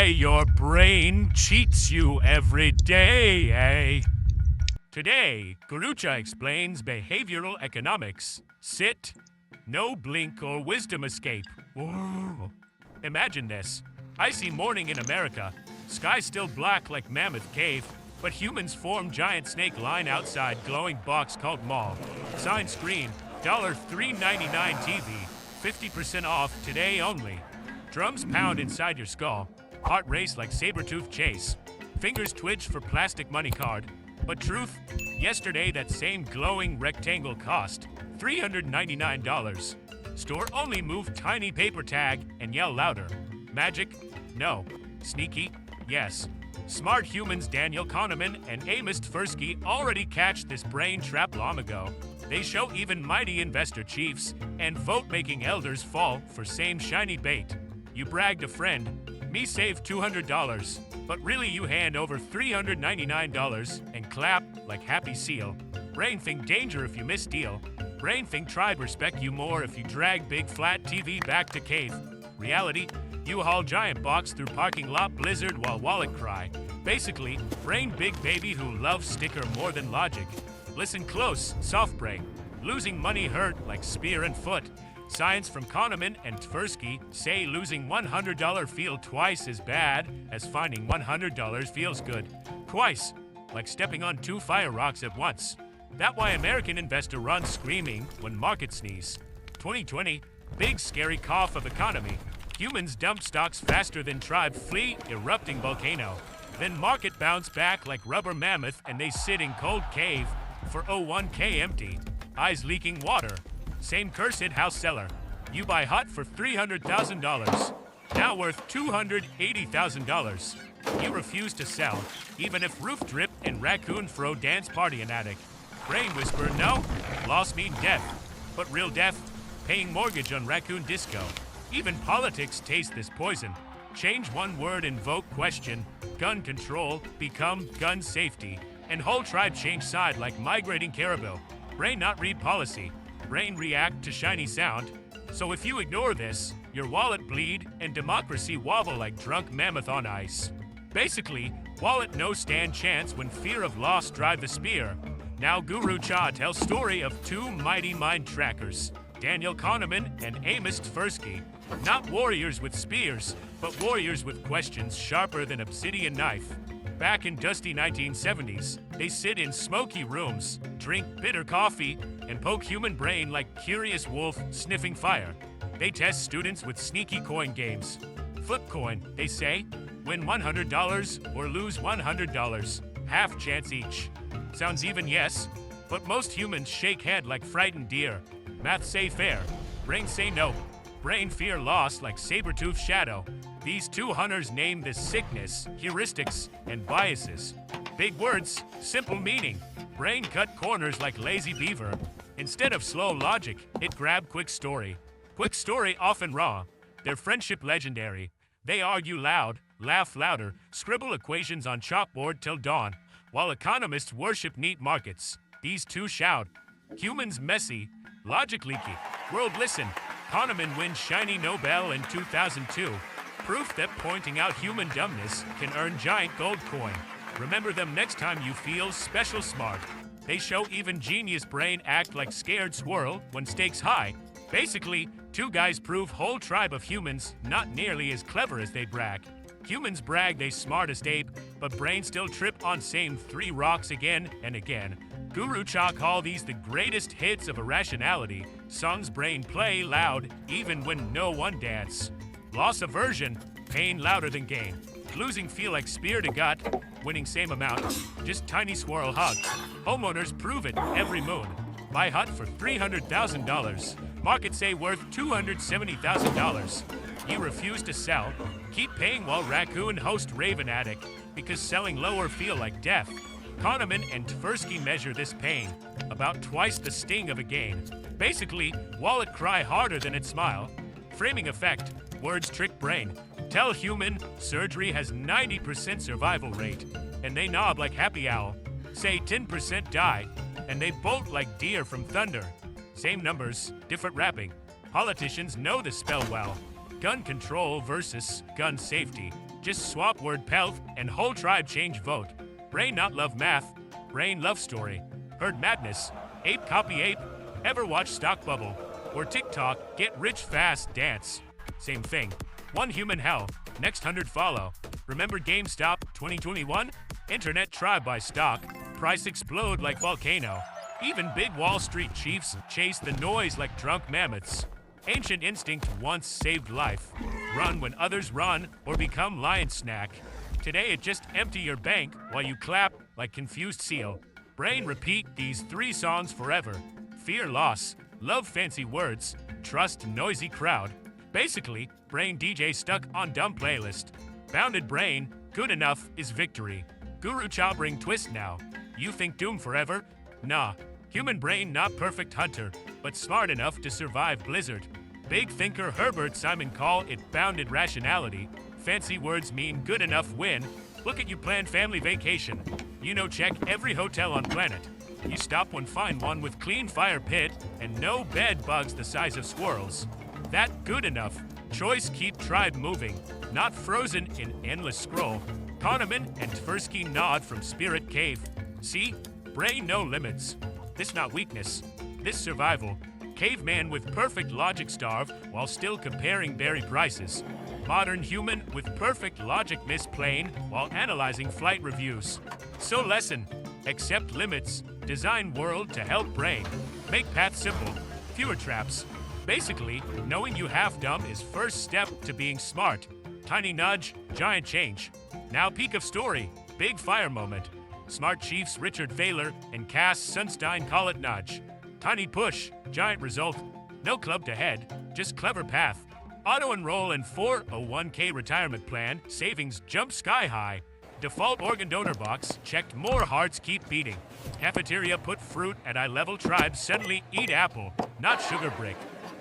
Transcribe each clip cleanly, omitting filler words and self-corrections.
say your brain cheats you every day, eh? Today, Gurucha explains behavioral economics. Sit, no blink or wisdom escape. Whoa. Imagine this. Icy morning in America. Sky still black like Mammoth Cave, but humans form giant snake line outside glowing box called mall. Sign screen, $3.99 TV, 50% off today only. Drums pound inside your skull. Heart race like saber-tooth chase. Fingers twitch for plastic money card. But truth, yesterday that same glowing rectangle cost $399. Store only move tiny paper tag and yell louder. Magic? No. Sneaky? Yes. Smart humans Daniel Kahneman and Amos Tversky already catched this brain trap long ago. They show even mighty investor chiefs and vote-making elders fall for same shiny bait. You bragged a friend, me save $200, but really you hand over $399 and clap like happy seal. Brain think danger if you misdeal. Brain think tribe respect you more if you drag big flat TV back to cave. Reality, you haul giant box through parking lot blizzard while wallet cry. Basically, brain big baby who loves sticker more than logic. Listen close, soft brain. Losing money hurt like spear and foot. Science from Kahneman and Tversky say losing $100 feel twice as bad as finding $100 feels good. Twice, like stepping on 2 fire rocks at once. That why American investor runs screaming when market sneeze. 2020, big scary cough of economy. Humans dump stocks faster than tribe flee erupting volcano. Then market bounce back like rubber mammoth and they sit in cold cave for 01k empty. Eyes leaking water. Same cursed house seller. You buy hot for $300,000. Now worth $280,000. You refuse to sell, even if roof drip and raccoon fro dance party an attic. Brain whisper, no, loss mean death. But real death, paying mortgage on raccoon disco. Even politics taste this poison. Change one word, invoke question. Gun control, become gun safety. And whole tribe change side like migrating caribou. Brain not read policy. Brain react to shiny sound. So if you ignore this, your wallet bleed and democracy wobble like drunk mammoth on ice. Basically, wallet no stand chance when fear of loss drive the spear. Now Gurucha tells story of 2 mighty mind trackers, Daniel Kahneman and Amos Tversky. Not warriors with spears, but warriors with questions sharper than obsidian knife. Back in dusty 1970s, they sit in smoky rooms, drink bitter coffee, and poke human brain like curious wolf sniffing fire. They test students with sneaky coin games. Flip coin, they say, win $100 or lose $100, half chance each. Sounds even, yes, but most humans shake head like frightened deer. Math say fair, brain say no. Brain fear loss like saber-tooth shadow. These 2 hunters name this sickness, heuristics, and biases. Big words, simple meaning. Brain cut corners like lazy beaver. Instead of slow logic, it grab quick story. Quick story often raw. Their friendship legendary. They argue loud, laugh louder, scribble equations on chalkboard till dawn. While economists worship neat markets, these 2 shout. Humans messy, logic leaky. World listen. Kahneman wins shiny Nobel in 2002. Proof that pointing out human dumbness can earn giant gold coin. Remember them next time you feel special smart. They show even genius brain act like scared squirrel when stakes high. Basically, 2 guys prove whole tribe of humans not nearly as clever as they brag. Humans brag they smartest ape, but brain still trip on same 3 rocks again and again. Gurucha call these the greatest hits of irrationality. Songs brain play loud even when no one dance. Loss aversion, pain louder than gain. Losing feel like spear to gut, winning same amount, just tiny squirrel hug. Homeowners prove it every moon. Buy hut for $300,000. Market say worth $270,000. You refuse to sell. Keep paying while raccoon host raven attic, because selling lower feel like death. Kahneman and Tversky measure this pain, about twice the sting of a gain. Basically, wallet cry harder than it smile. Framing effect, words trick brain. Tell human, surgery has 90% survival rate, and they nod like happy owl. Say 10% die, and they bolt like deer from thunder. Same numbers, different wrapping. Politicians know the spell well. Gun control versus gun safety. Just swap word pelt and whole tribe change vote. Brain not love math, brain love story. Herd madness, ape copy ape. Ever watch Stock Bubble? Or TikTok get rich fast dance? Same thing. One human hell, next 100 follow. Remember GameStop 2021? Internet tribe by stock, price explode like volcano. Even big Wall Street chiefs chase the noise like drunk mammoths. Ancient instinct once saved life. Run when others run or become lion snack. Today it just empty your bank while you clap like confused seal. Brain repeat these 3 songs forever. Fear loss, love fancy words, trust noisy crowd. Basically, brain DJ stuck on dumb playlist. Bounded brain, good enough is victory. Gurucha bring twist now. You think doom forever? Nah. Human brain not perfect hunter, but smart enough to survive blizzard. Big thinker Herbert Simon call it bounded rationality. Fancy words mean good enough win. Look at you plan family vacation. You know check every hotel on planet. You stop when find one with clean fire pit and no bed bugs the size of squirrels. That good enough. Choice keep tribe moving, not frozen in endless scroll. Kahneman and Tversky nod from spirit cave. See? Brain no limits. This not weakness. This survival. Caveman with perfect logic starve while still comparing berry prices. Modern human with perfect logic misplane while analyzing flight reviews. So lesson. Accept limits. Design world to help brain. Make path simple. Fewer traps. Basically, knowing you half dumb is first step to being smart. Tiny nudge, giant change. Now peak of story, big fire moment. Smart chiefs Richard Thaler and Cass Sunstein call it nudge. Tiny push, giant result. No club to head, just clever path. Auto enroll in 401k retirement plan, savings jump sky high. Default organ donor box, checked more hearts keep beating. Cafeteria put fruit at eye level tribe suddenly eat apple, not sugar brick.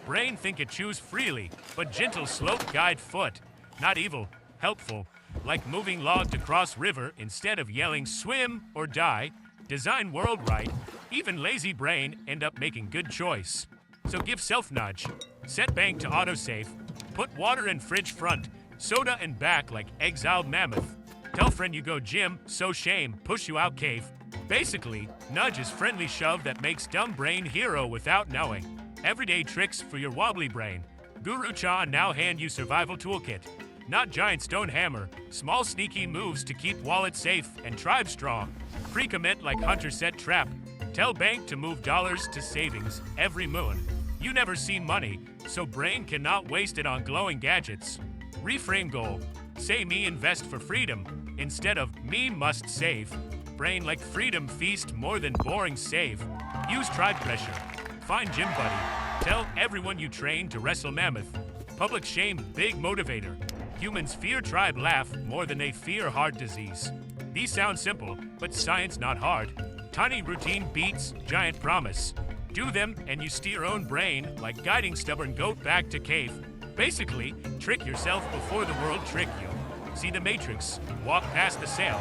Brain think it choose freely, but gentle slope guide foot. Not evil, helpful. Like moving log to cross river instead of yelling swim or die. Design world right. Even lazy brain end up making good choice. So give self nudge. Set bank to autosave. Put water in fridge front. Soda in back like exiled mammoth. Tell friend you go gym, so shame, push you out cave. Basically, nudge is friendly shove that makes dumb brain hero without knowing. Everyday tricks for your wobbly brain. Gurucha now hand you survival toolkit. Not giant stone hammer, small sneaky moves to keep wallet safe and tribe strong. Pre-commit like hunter set trap. Tell bank to move dollars to savings every moon. You never seen money, so brain cannot waste it on glowing gadgets. Reframe goal. Say me invest for freedom instead of me must save. Brain like freedom feast more than boring save. Use tribe pressure. Find gym buddy. Tell everyone you train to wrestle mammoth. Public shame big motivator. Humans fear tribe laugh more than they fear heart disease. These sound simple, but science not hard. Tiny routine beats giant promise. Do them and you steer own brain like guiding stubborn goat back to cave. Basically, trick yourself before the world trick you. See the matrix, walk past the sail.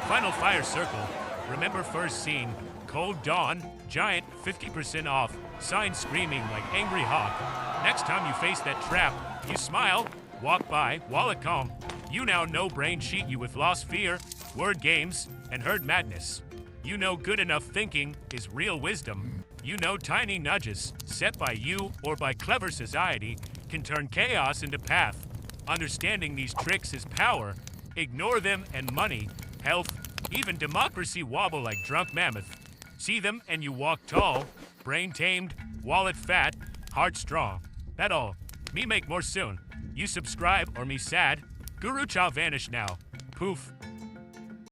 Final fire circle. Remember first scene. Cold dawn, giant 50% off. Sign screaming like angry hawk. Next time you face that trap, you smile, walk by, wallet calm. You now know brain cheat you with lost fear, word games, and herd madness. You know good enough thinking is real wisdom. You know tiny nudges, set by you or by clever society, can turn chaos into path. Understanding these tricks is power. Ignore them and money, health, even democracy wobble like drunk mammoth. See them and you walk tall, brain tamed, wallet fat, heart strong. That all. Me make more soon. You subscribe or me sad. Gurucha vanish now. Poof.